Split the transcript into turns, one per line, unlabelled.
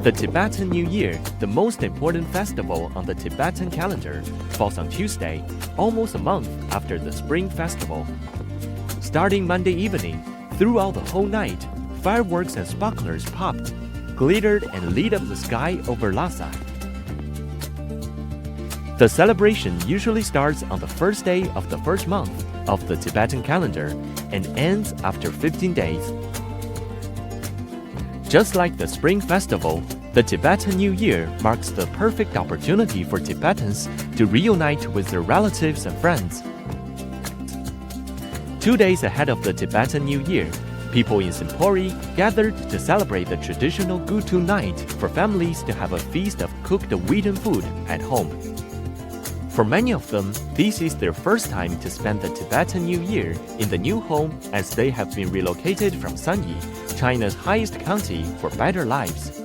The Tibetan New Year, the most important festival on the Tibetan calendar, falls on Tuesday, almost a month after the Spring Festival. Starting Monday evening, throughout the whole night, fireworks and sparklers popped, glittered and lit up the sky over Lhasa. The celebration usually starts on the first day of the first month of the Tibetan calendar and ends after 15 days. Just like the Spring Festival, the Tibetan New Year marks the perfect opportunity for Tibetans to reunite with their relatives and friends. 2 days ahead of the Tibetan New Year, people in Simpori gathered to celebrate the traditional Gutu night for families to have a feast of cooked wheaten food at home. For many of them, this is their first time to spend the Tibetan New Year in the new home as they have been relocated from Sanyi, China's highest county, for better lives.